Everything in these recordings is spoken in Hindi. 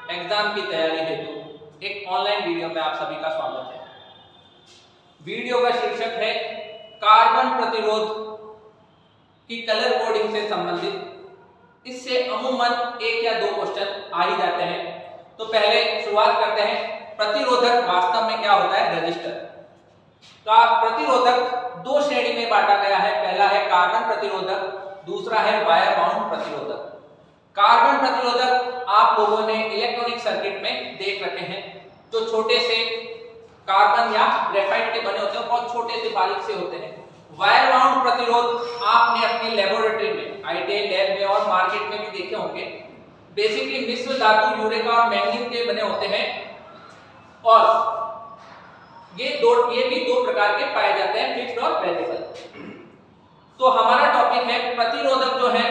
एग्जाम की तैयारी हेतु एक ऑनलाइन वीडियो में आप सभी का स्वागत है। वीडियो का शीर्षक है कार्बन प्रतिरोध की कलर कोडिंग से संबंधित। इससे अमूमन एक या दो क्वेश्चन आ ही जाते हैं। तो पहले शुरुआत करते हैं, प्रतिरोधक वास्तव में क्या होता है। रजिस्टर का प्रतिरोधक दो श्रेणी में बांटा गया है। पहला है कार्बन प्रतिरोधक, दूसरा है वायर बाउंड प्रतिरोधक। कार्बन प्रतिरोधक आप लोगों ने इलेक्ट्रॉनिक सर्किट में देख रखे हैं, जो छोटे से कार्बन या ग्रेफाइट के बने होते हैं, बहुत छोटे से बारीक से होते हैं। वायर बाउंड प्रतिरोध आपने अपनी लेबोरेटरी में, आईटीआई लैब में और मार्केट में भी देखे होंगे। बेसिकली मिश्र धातु यूरेका और मैंगनीज के बने होते हैं और ये भी दो प्रकार के पाए जाते हैं, फिक्स्ड और वेरिएबल। तो हमारा टॉपिक है प्रतिरोधक जो है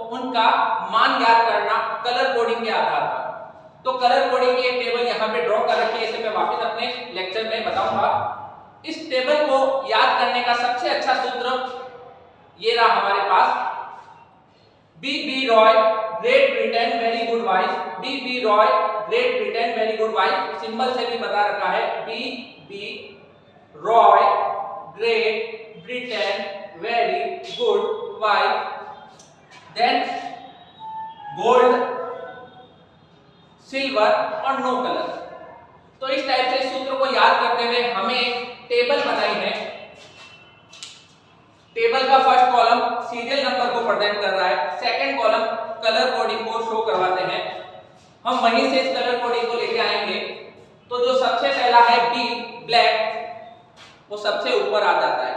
उनका मान ज्ञात करना कलर कोडिंग के आधार पर। तो कलर कोडिंग की एक टेबल यहाँ पे ड्रॉ कर रखी है, इसे मैं वापस अपने लेक्चर में बताऊंगा। इस टेबल को याद करने का सबसे अच्छा सूत्र ये रहा हमारे पास, B Roy great Britain very good wife. B Roy great Britain very good wife, symbol से भी बता रखा है। B Roy great Britain very good wife. Then gold, silver और नो कलर। तो इस टाइप से सूत्र को याद करते हुए हमें एक टेबल बनाई है। टेबल का फर्स्ट कॉलम सीरियल नंबर को प्रेजेंट कर रहा है, सेकंड कॉलम कलर कोडिंग को शो करवाते हैं। हम वहीं से इस कलर कोडिंग को लेके आएंगे। तो जो सबसे पहला है बी ब्लैक, वो सबसे ऊपर आ जाता है।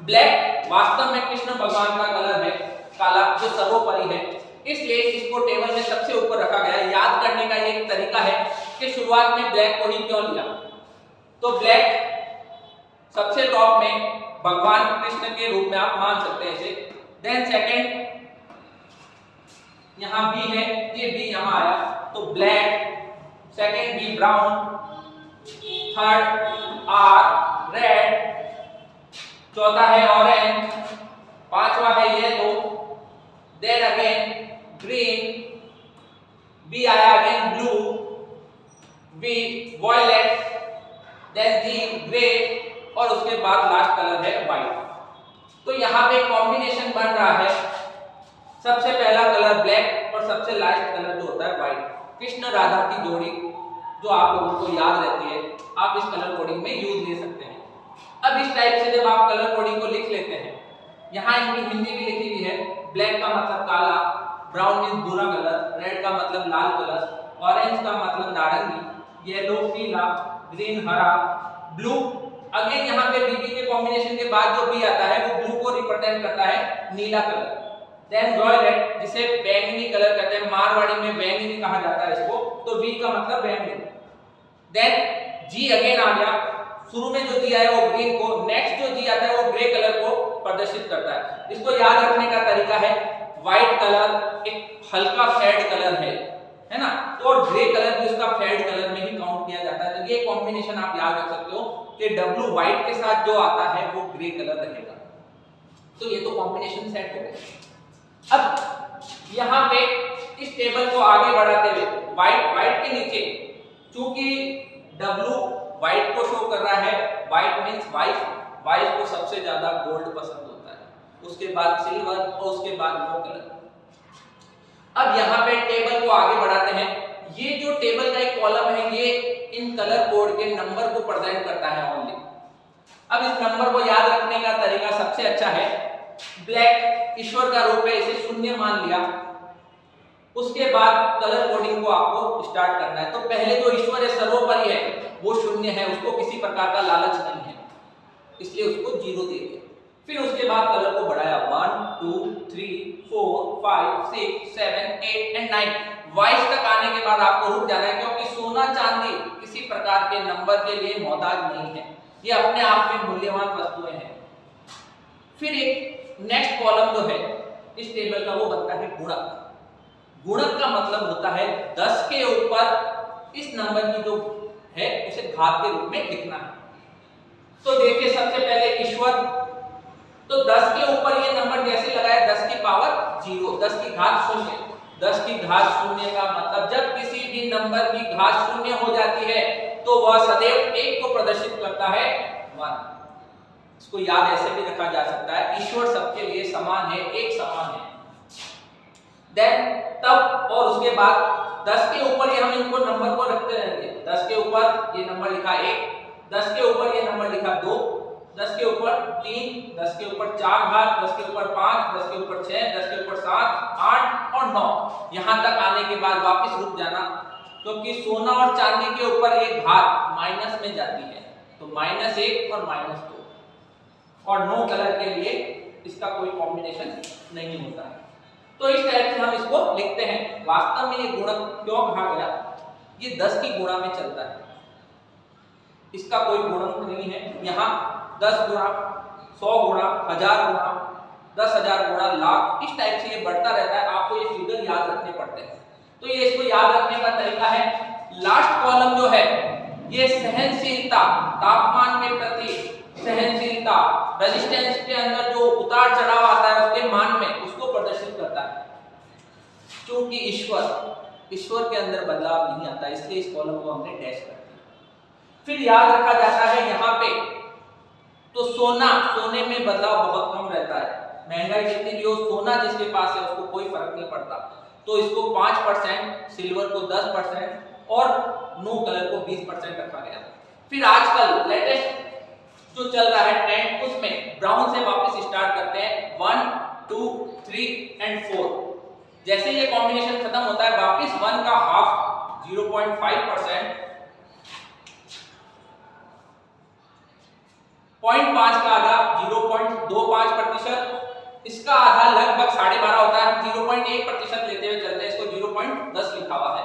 ब्लैक वास्तव में कृष्ण भगवान का कलर है, काला, जो सर्वोपरि है, इसलिए इसको टेबल में सबसे ऊपर रखा गया है। याद करने का एक तरीका है कि शुरुआत में ब्लैक को ही क्यों लिया। तो ब्लैक सबसे टॉप में भगवान कृष्ण के रूप में आप मान सकते हैं इसे। देन सेकंड यहाँ बी है, ये बी यहाँ आया, तो black. Second B brown, third R red, चौथा है ऑरेंज, पांचवा है yellow, then again green, B आया again blue, B violet, then G grey और उसके बाद लास्ट कलर है व्हाइट। तो यहाँ पे कॉम्बिनेशन बन रहा है, सबसे पहला कलर ब्लैक और सबसे लास्ट कलर जो होता है व्हाइट। कृष्ण राधा की जोड़ी जो आप लोगों को याद रहती है, आप इस कलर कोडिंग में यूज ले सकते हैं। अब इस टाइप से जब आप कलर कोडिंग को लिख लेते हैं, यहाँ इनकी हिंदी भी लिखी हुई है। ब्लैक का मतलब काला, ब्राउन मींस भूरा कलर, रेड का मतलब लाल कलर, ऑरेंज का मतलब नारंगी, येलो पीला, ग्रीन हरा, ब्लू। अगेन यहाँ पे बीबी के कॉम्बिनेशन के बाद जो बी आता है वो ब्लू को रिप्रेजेंट करता है, नीला कलर। देन वॉयलेट, जिसे बैंगनी कलर कहते हैं, मारवाड़ी में बैंगनी कहा जाता है इसको, तो वी का मतलब बैंगनी। देन जी अगेन आ गया, शुरू में जो जी आया वो ग्रीन को, नेक्स्ट जो जी आता है वो ग्रे कलर को प्रदर्शित करता है। इसको याद रखने का तरीका है, व्हाइट कलर एक हल्का फेड कलर है ना, तो और ग्रे कलर भी उसका फेड कलर में ही काउंट किया जाता है। तो ये कॉम्बिनेशन आप याद रख सकते हो कि डब्लू व्हाइट के साथ जो आता है वो ग्रे कलर रहेगा। तो ये तो कॉम्बिनेशन सेट हो गया। अब यहाँ पे इस टेबल को आगे बढ़ाते हुए व्हाइट के नीचे, चूंकि डब्लू व्हाइट को शो कर रहा है, व्हाइट मींस वाइफ को सबसे ज्यादा गोल्ड पसंद होता है, उसके बाद सिल्वर और उसके बाद नो कलर। अब यहाँ पे टेबल को आगे बढ़ाते हैं। ये जो टेबल का एक कॉलम है, ये इन कलर कोड के नंबर को प्रेजेंट करता है ओनली। अब इस नंबर को याद रखने का तरीका सबसे अच्छा है, ब्लैक ईश्वर का रूप है, इसे शून्य मान लिया। उसके बाद कलर कोडिंग को आपको स्टार्ट करना है। तो पहले जो ईश्वर है, सर्वोपरि है, वो शून्य है, उसको किसी प्रकार का लालच नहीं है, इसलिए उसको 0 दे दिया। फिर उसके बाद कलर को बढ़ाया 1 2 3 4 5 6 7 8 एंड 9, 22 तक आने के बाद आपको रुक जाना है, क्योंकि सोना चांदी किसी प्रकार के नंबर के लिए मोहताज नहीं है, ये अपने आप में मूल्यवान वस्तुएं हैं। फिर एक नेक्स्ट कॉलम जो है इस टेबल का, वो बनता है गुणक। गुणक का मतलब होता है 10 के ऊपर इस नंबर की जो है उसे घात के रूप में लिखना है। तो देखिए सबसे पहले ईश्वर, तो 10 के ऊपर ये नंबर जैसे लगाया 10 की पावर 0, 10 की घात 0, 10 की घात शून्य का मतलब जब किसी भी नंबर की घात शून्य हो जाती है तो वह सदैव 1 को प्रदर्शित करता है 1। इसको याद ऐसे भी रखा जा सकता है, ईश्वर सबके लिए समान है, एक समान है। देन तब और उसके बाद 10 के ऊपर ये हम इनको नंबर को रखते रहेंगे। 10 के ऊपर ये नंबर लिखा 1, 10 के ऊपर ये नंबर लिखा 2, 10 के ऊपर 3, 10 के ऊपर 4 घात, 10 के ऊपर 5, 10 के ऊपर 6, 10 के ऊपर 7, 8 और 9। यहां तक आने के बाद वापस रुक जाना, क्योंकि सोना और चांदी के ऊपर एक घात माइनस में जाती है, तो -1 और -2, और नो कलर के लिए इसका कोई कॉम्बिनेशन नहीं होता है। तो इस टाइप से हम इसको लिखते हैं। वास्तव में ये गुणक क्यों कहा गया, ये 10 की गुणा में चलता है, इसका कोई गुणक नहीं है। यहाँ 10 गुणा, 100 गुणा, 1000 गुणा, 10,000 गुणा, लाख, इस टाइप से ये बढ़ता रहता है। आपको ये फिगर याद रखने पड़ते हैं। तो ये इसको याद रखने का तरीका है, लास्ट कॉलम जो है ये सहनशीलता, तापमान के प्रति सहनशीलता, रेजिस्टेंस के अंदर जो उतार चढ़ाव आता है उसके मान में, उसको प्रदर्शित करता है। क्योंकि ईश्वर के अंदर बदलाव नहीं आता, इसलिए इस कॉलम को हमने डैश कर दिया। फिर याद रखा जाता है यहाँ पे, तो सोने में बदलाव बहुत कम रहता है। महंगाई जितनी भी हो, सोना जिसके पास है उसको कोई फर्क नहीं पड़ता, तो इसको 5%, सिल्वर को 10% और नो कलर को 20% रखा गया। फिर आजकल लेटेस्ट जो चल रहा है ट्रेंड, उसमें ब्राउन से वापस स्टार्ट करते हैं, 1, 2, 3 एंड 4। जैसे ये कॉम्बिनेशन खत्म होता है, वापस 1 का हाफ 0.5%, 0.5 का आधा 0.25%, इसका आधा लगभग 12.5 होता है। 0.1% लेते हुए चलते हैं, इसको 0.10 लिखा हुआ है,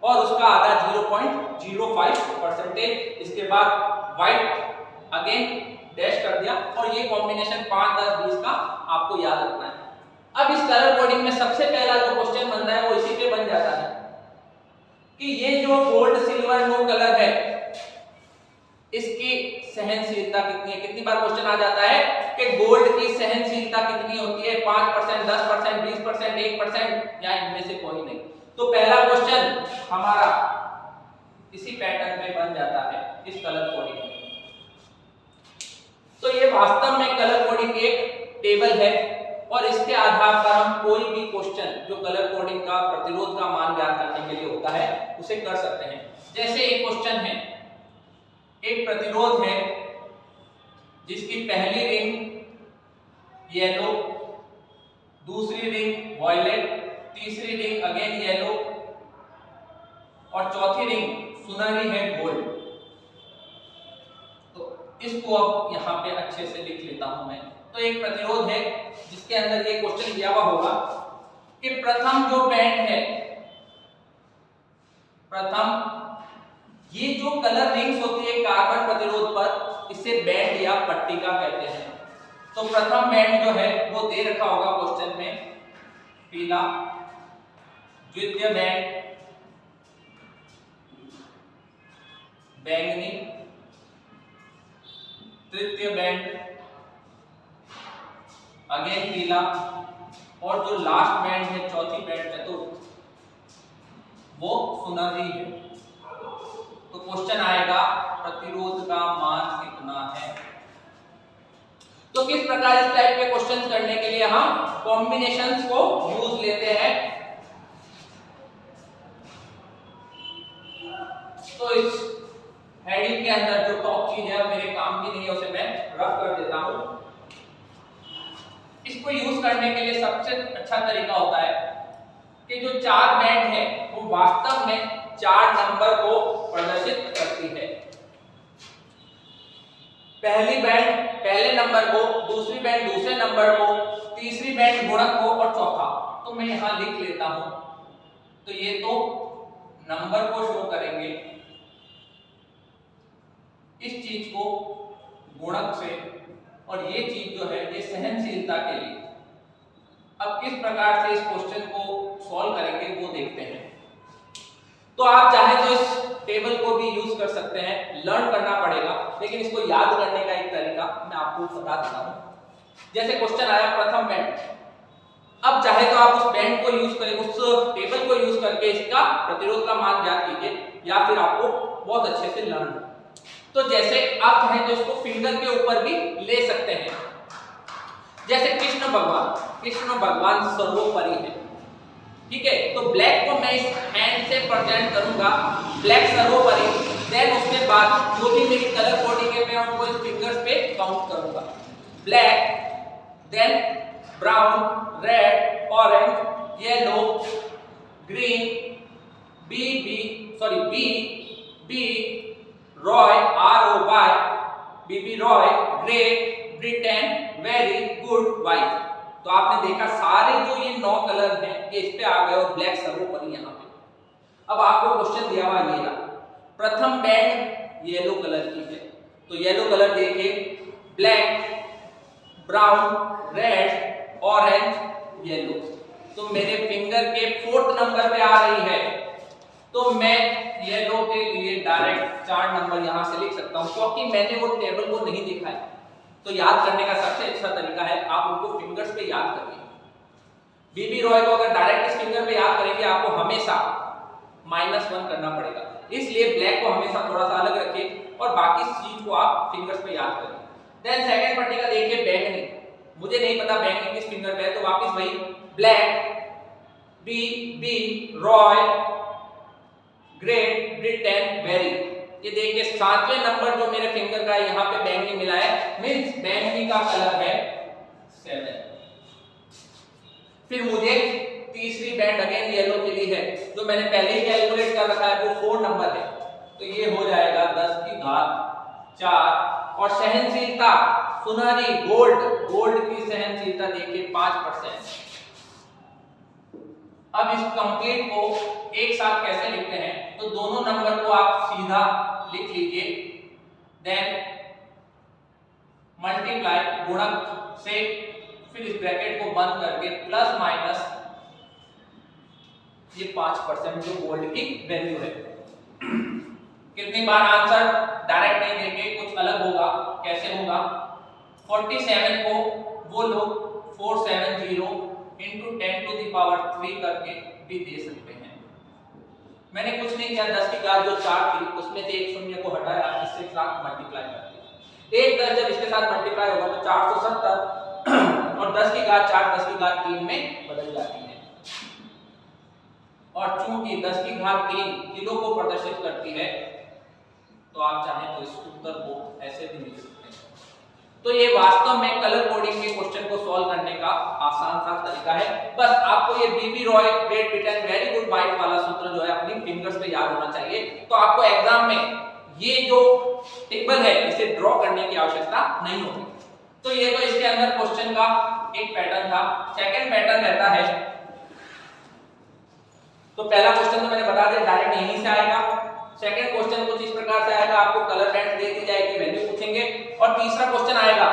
और उसका आधा 0.05%। इसके बाद व्हाइट अगेन डैश कर दिया, और ये कॉम्बिनेशन 5, 10, 20 का आपको याद रखना है। अब इस कलर कोडिंग में सबसे पहला जो क्वेश्चन बनता है वो इसी पे बन जाता है कि ये जो गोल्ड, सिल्वर, नो कलर है, इसकी सहनशीलता कितनी है। कितनी बार क्वेश्चन आ जाता है कि गोल्ड की सहनशीलता कितनी होती है, 5%, 10%, 20%, 1% या इनमें से कोई नहीं। तो पहला क्वेश्चन हमारा इसी पैटर्न में बन जाता है, इस कलर कोडिंग में। तो ये वास्तव में कलर कोडिंग एक टेबल है, और इसके आधार पर हम कोई भी क्वेश्चन जो कलर कोडिंग का प्रतिरोध का मान ज्ञात करने के लिए होता है उसे कर सकते हैं। जैसे एक क्वेश्चन है, एक प्रतिरोध है जिसकी पहली रिंग येलो, दूसरी रिंग वॉयलेट, तीसरी रिंग अगेन येलो और चौथी रिंग सुनहरी है गोल्ड। तो इसको अब यहाँ पे अच्छे से लिख लेता हूं मैं। तो एक प्रतिरोध है जिसके अंदर ये क्वेश्चन दिया हुआ होगा कि प्रथम जो बैंड है, ये जो कलर रिंग्स होती है कार्बन प्रतिरोध पर, इसे बैंड या पट्टिका कहते हैं। तो प्रथम बैंड जो है वो दे रखा होगा क्वेश्चन में, पीला, द्वितीय बैंड बैंगनी, तृतीय बैंड अगेन पीला, और जो लास्ट बैंड है, चौथी बैंड चतुर्थ, वो सुनहरी है। तो क्वेश्चन आएगा प्रतिरोध का मान कितना है। तो किस प्रकार इस टाइप के क्वेश्चन करने के लिए हम कॉम्बिनेशंस को यूज लेते हैं। तो इस हेडिंग के अंदर जो टॉप चीज है मेरे काम की नहीं है, उसे मैं रफ कर देता हूं। इसको यूज करने के लिए सबसे अच्छा तरीका होता है कि जो 4 बैंड है वो वास्तव में 4 नंबर को प्रदर्शित करती है। पहली बैंड पहले नंबर को, दूसरी बैंड दूसरे नंबर को, तीसरी बैंड गुणक को, और चौथा। तो मैं यहां लिख लेता हूं। तो ये तो नंबर को शो करेंगे, इस चीज को गुणक से, और ये चीज जो है ये सहनशीलता के लिए। अब किस प्रकार से इस क्वेश्चन को सॉल्व करेंगे वो देखते हैं। तो आप चाहे तो इस टेबल को भी यूज कर सकते हैं, लर्न करना पड़ेगा, लेकिन इसको याद करने का एक तरीका मैं आपको बता देता हूं। जैसे क्वेश्चन आया प्रथम बैंड, अब चाहे तो आप उस बैंड को यूज करें, उस टेबल को यूज करके इसका प्रतिरोध का मान ज्ञात कीजिए, या फिर आपको बहुत अच्छे से लर्न हो। तो जैसे आप चाहें तो इसको फिंगर के ऊपर भी ले सकते हैं। जैसे कृष्ण भगवान सर्वोपरि है, ठीक है। तो ब्लैक को मैं इस हैंड से प्रेजेंट करूंगा, ब्लैक सर्वोपरि। देन उसके बाद जो भी मेरी कलर कोडिंग है मैं उनको इस फिंगर्स पे काउंट करूंगा। Black, then brown, red, orange, yellow, green, B, ROY, ROY, BB ROY, great, Britain, very, good, white. तो आपने देखा सारे जो ये 9 कलर हैं ये इस पे आ गए और ब्लैक सर्वोपरि यहाँ पे। अब आपको क्वेश्चन दिया हुआ ये रहा, प्रथम बैंड येलो कलर की है, तो येलो कलर देखिए, black, brown, red, orange, yellow. तो मेरे फिंगर के 4th नंबर पे आ रही है, तो मैं येलो के लिए डायरेक्ट 4 नंबर यहां से लिख सकता हूं, क्योंकि मैंने वो टेबल को नहीं देखा है। तो याद करने का सबसे अच्छा तरीका है आप उनको फिंगर्स पे याद करिए। बीबी रॉय को अगर डायरेक्ट इस फिंगर पे याद करेंगे आपको हमेशा -1 करना पड़ेगा, इसलिए ब्लैक को हमेशा थोड़ा सा अलग रखिए और बाकी चीज को आप फिंगर्स पे याद करिए। देन सेकंड पट्टी का देखिए बैंगनी, मुझे नहीं पता बैंगनी किस फिंगर पे है, तो वापस वही black, B, Roy, great, Britain, very. ये देखिए 7वें नंबर जो मेरे फिंगर का यहाँ पे बैंगनी मिला है, मींस बैंगनी का कलर है 7। फिर मुझे तीसरी बैंड अगेन येलो मिली है, जो मैंने पहले ही कैलकुलेट कर रखा है, वो 4 नंबर है, तो ये हो जाएगा 10 की घात 4। और सहनशीलता सुनहरी गोल्ड की सहनशीलता देखिए 5%। अब इस कंप्लीट को एक साथ कैसे लिखते हैं, तो दोनों नंबर को आप सीधा लिख लीजिए, देन मल्टीप्लाई गुणक से, फिर इस ब्रैकेट को बंद करके प्लस माइनस ये 5% जो गोल्ड की वैल्यू है। कितनी बार आंसर डायरेक्ट नहीं देंगे, कुछ अलग होगा। कैसे होगा, 47 को वो लोग 470 into 10⁻³ करके भी दे सकते हैं। मैंने कुछ नहीं किया, 10 की घात जो 4 थी उसमें से एक शून्य को हटाया, इसके साथ मल्टीप्लाई कर दिया। एक 10 जब इसके साथ मल्टीप्लाई होगा तो 470 और 10 की घात 4 10 की घात 3 में बदल जाती है। और चूंकि 10 की घात 3 किलो को प्रदर्शित करती है, तो आप चाहें तो इस उत्तर को ऐसे भी लिख सकते हैं। तो ये वास्तव में कलर कोडिंग के क्वेश्चन को सॉल्व करने का आसान सा तरीका है। बस आपको ये BB Roy, great Britain, very good, white वाला सूत्र जो है अपनी फिंगर्स पे याद होना चाहिए। तो आपको एग्जाम में ये जो टेबल है इसे ड्रॉ करने की आवश्यकता नहीं होगी। तो ये तो इसके अंदर क्वेश्चन का एक पैटर्न था। सेकंड पैटर्न रहता है, तो पहला क्वेश्चन तो मैंने बता दिया डायरेक्ट यहीं से आएगा। सेकंड क्वेश्चन कुछ इस प्रकार से आएगा, आपको कलर बैंड दे दी जाएगी, वैल्यू पूछेंगे। और तीसरा क्वेश्चन आएगा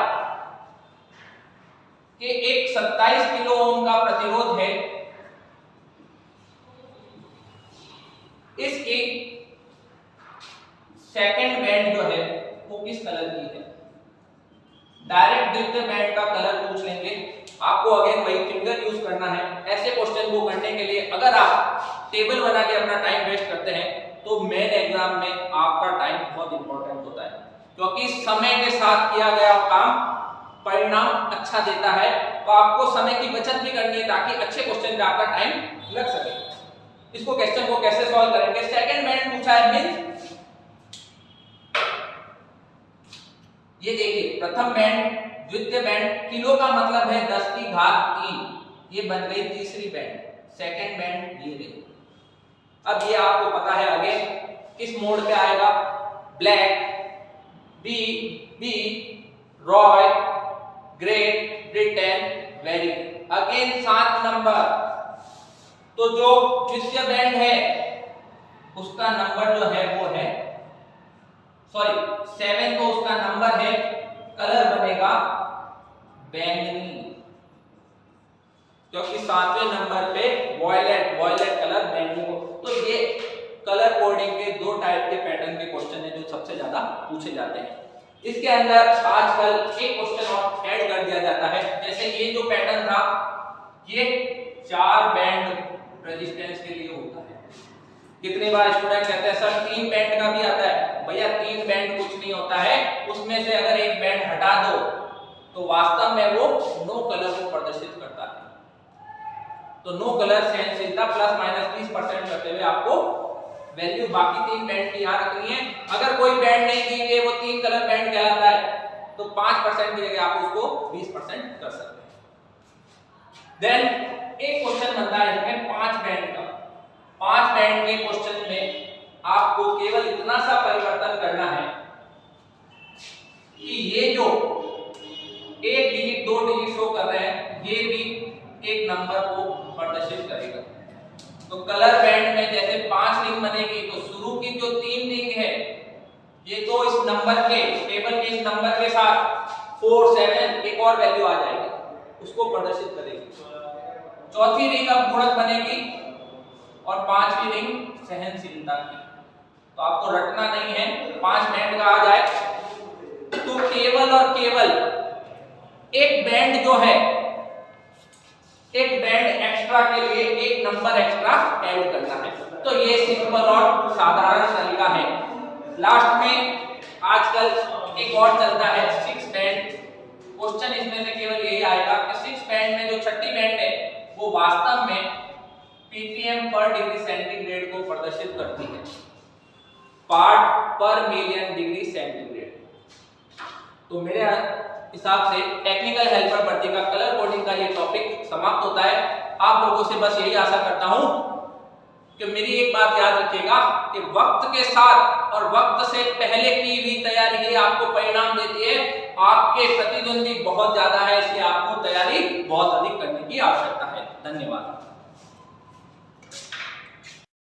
कि एक 27 किलो ओम का प्रतिरोध है, इसकी सेकंड बैंड जो है वो किस कलर की है। डायरेक्ट द्वितीय बैंड का कलर पूछ लेंगे, आपको अगेन वही फिंगर यूज करना है। ऐसे क्वेश्चन को करने के लिए अगर आप टेबल बना के अपना टाइम वेस्ट करते हैं तो मेन एग्जाम में आपका टाइम बहुत इंपॉर्टेंट होता है, क्योंकि समय के साथ किया गया काम परिणाम अच्छा देता है। तो आपको समय की बचत भी करनी है ताकि अच्छे क्वेश्चन पे आपका टाइम लग सके। इसको क्वेश्चन को कैसे सॉल्व करेंगे, सेकंड बैंड पूछा है, मींस ये देखिए प्रथम बैंड, द्वितीय बैंड, किलो का मतलब है 10 की घात 3, ये बन गई तीसरी बैंड। सेकंड बैंड ये देखिए। अब ये आपको पता है आगे किस मोड पे आएगा, black, B, Roy, great, Britain, very. Again 7 number, तो जो द्वितीय बैंड है उसका नंबर जो है वो है 7 तो उसका नंबर है, कलर बनेगा बैंगनी, क्योंकि 7वें नंबर पे वॉयलेट कलर बैंगनी हो। तो ये कलर कोडिंग के 2 टाइप के पैटर्न के क्वेश्चन है जो सबसे ज्यादा पूछे जाते हैं। इसके अंदर आजकल एक क्वेश्चन और ऐड कर दिया जाता है, जैसे ये जो पैटर्न था ये 4 बैंड रेजिस्टेंस के लिए होता है। कितनी बार स्टूडेंट कहते हैं सर 3 बैंड का भी आता है। भैया 3 बैंड कुछ नहीं होता है, उसमें से अगर एक बैंड हटा दो तो वास्तव में वो नो कलर को प्रदर्शित करता है। तो नो कलर सहनशीलता प्लस माइनस 20% करते हुए आपको वैल्यू बाकी 3 बैंड की याद रखनी है। अगर कोई बैंड नहीं दी गई, वो 3 कलर बैंड कहलाता है, तो 5% की जगह आप उसको 20% कर सकते हैं। देन एक क्वेश्चन बनता है इसमें 5 बैंड का। 5 बैंड के क्वेश्चन में आपको केवल इतना सा परिवर्तन करना है कि ये जो 1 डिजिट 2 डिजिट शो कर रहे हैं, ये भी एक नंबर को प्रदर्शित करेगा। तो कलर बैंड में जैसे 5 रिंग बनेगी, तो शुरू की जो 3 रिंग है ये तो इस नंबर के टेबल के इस नंबर के साथ 4 7 एक और वैल्यू आ जाएगी, उसको प्रदर्शित करेगी। चौथी रिंग अब गुणक बनेगी और 5वीं रिंग सहनशीलता की। तो आपको रटना नहीं है, 5 बैंड का आ जाए तो केवल और केवल एक बैंड जो है, एक बैंड एक्स्ट्रा के लिए एक नंबर एक्स्ट्रा ऐड करना है। तो ये सिंपल और साधारण तरीका है। लास्ट में आजकल एक और चलता है 6 बैंड। क्वेश्चन इसमें से केवल यही आएगा कि 6 बैंड में जो छठी बैंड है वो वास्तव में ppm पर डिग्री सेंटीग्रेड को प्रदर्शित करती है, पार्ट पर मिलियन डिग्री सेंटीग्रेड। तो मेरे हिसाब से टेक्निकल हेल्पर भर्ती का कलर कोडिंग का ये टॉपिक समाप्त होता है। आप लोगों से बस यही आशा करता हूं कि मेरी एक बात याद रखिएगा कि वक्त के साथ और वक्त से पहले की हुई तैयारी ही आपको परिणाम देती है। आपके प्रतिद्वंदी बहुत ज्यादा है, इसलिए आपको तैयारी बहुत अधिक करने की आवश्यकता है। धन्यवाद।